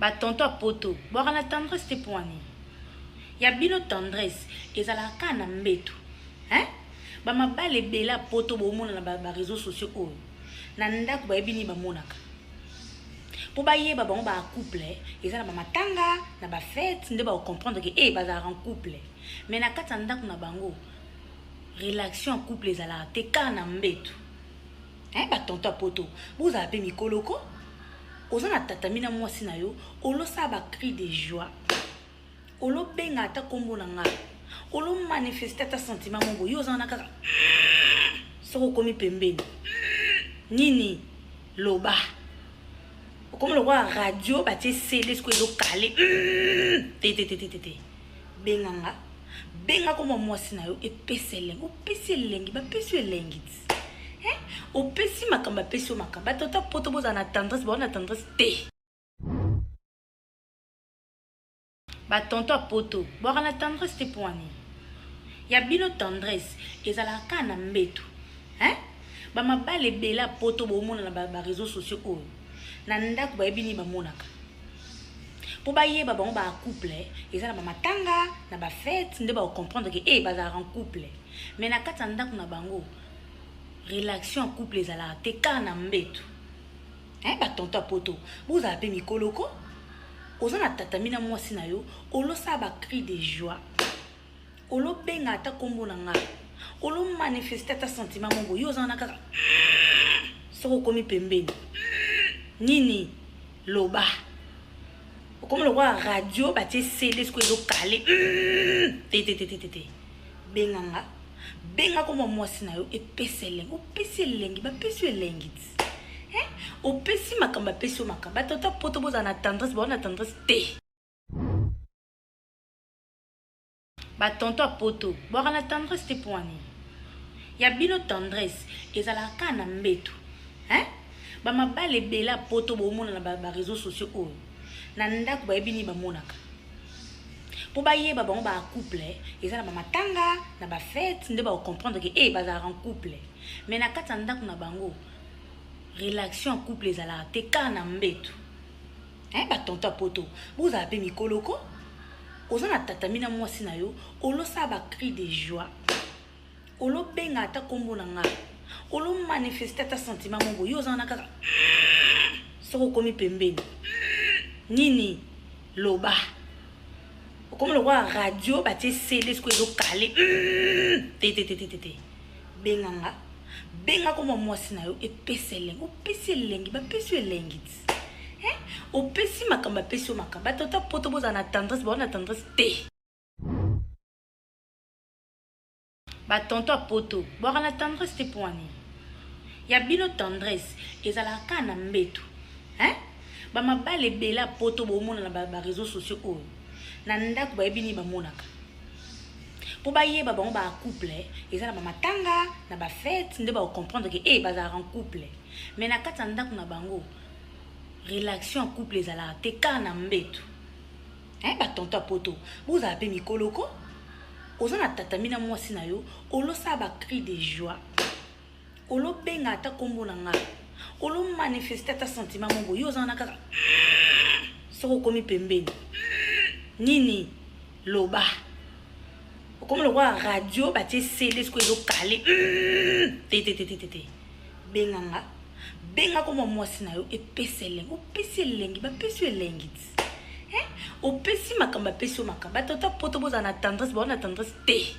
Ba tonto a poto, boire la tendresse te poignet. Ya bino tendresse, ezalaka na mbeto. Hein? Ba mabale bela poto bo mona na ba réseaux sociaux o. Na ndako ba ebini ba monaka. Po ba yeba ba ba couple, ezala ba matanga na ba fête nde ba comprendre que ba za en couple. Mais na kata ndako na bango, relation en couple ezala te kana mbeto. Hein? Ba tonto a poto, vous avez mikoloko? Ozana tatamina mwasi na yo, olo sa ba cri de joie. Olo benga ata kombo na nga. Olo manifester ta sentiment mongo yo ozana kaka. Soko komi pembeni. Nini loba. Comme le roi radio ba te sele sko ezo kale. Te. Benga. Benga komo mwasi na yo epeseleng, opeselengi ba pesu elengi. Au pessi makamba pesio makamba tota poto boza na tendresse bona tendresse te ba tonto a poto boire na tendresse te poignet ya bino tendresse ezalaka na mbeto hein ba mabale bela poto bo mona na ba réseaux sociaux o na ndako ba ebini ba monaka po ba yeba ba ba couple ezala ba matanga na ba fête nde ba comprendre que ba za en couple mais na kata ndako na bango relation en couple ezala te kana mbeto. Hein ba tonto a poto. Vous avez mikoloko? Ozana tatamina mwasi na yo, olo sa ba cri de joie. Olo benga ata kombo na nga. Olo manifester ta sentiment mongo yo ozana kaka. Soko komi pembeni. Nini loba. Comme le roi radio ba te sele sko ezo kale. Te. Benganga. Benga komo mwasi na yo epeseleng, opeselengi ba pesu elengi. Hein? Opesi makamba pesu makamba tota poto boza na tendresse bona tendresse te. Ba tonto a poto, boire na tendresse te poignet. Ya bino tendresse ezalaka na mbeto. Hein? Ba mabale bela poto bo mona na ba réseaux sociaux o. Na ndako ba ebini ba monaka. Po ba yeba ba ba couple, ezala ba matanga na ba fête nde ba comprendre que ba za en couple. Mais na kata ndako na bango, relation en couple ezala te kana mbeto. Hein ba tonto a poto, vous avez mikoloko? Ozana tatamina mwasi na yo, olo sa ba cri de joie. Olo benga ata kombo na nga. Olo manifester ta sentiment mongo yo ozana kaka. Soko komi pembeni. Nini loba. Comme le roi radio ba te sele sko ezo kale. Te. Benga komo mwasi na yo epeseleng, opeselengi ba pesu elengi. Hein? Opesi makamba pesio makamba tota poto boza na tendresse bona tendresse te. Ba tonto a poto, boire na tendresse te poignet. Ya bino tendresse ezalaka na mbeto. Hein? Ba mabale bela poto bo mona na ba réseaux sociaux o. Na ndako ba ebini ba monaka. Po ba yeba ba ba couple, ezala ba matanga na ba fête nde ba comprendre que ba za en couple. Mais na kata ndako na bango, relation en couple ezala te kana mbeto. Hein ba tonto a poto, vous avez mikoloko? Ozana tatamina mwasi na yo, olo sa ba cri de joie. Olo benga ata kombo na nga. Olo manifester ta sentiment mongo yo ozana kaka. Soko komi pembeni. Nini loba. Comme le roi radio ba te sele sko ezo kale. Te. Benga komo mwasi na yo epeseleng, opeselengi ba pesu elengi. Hein? Opesi makamba pesu makamba tota poto boza na tendresse bona tendresse te.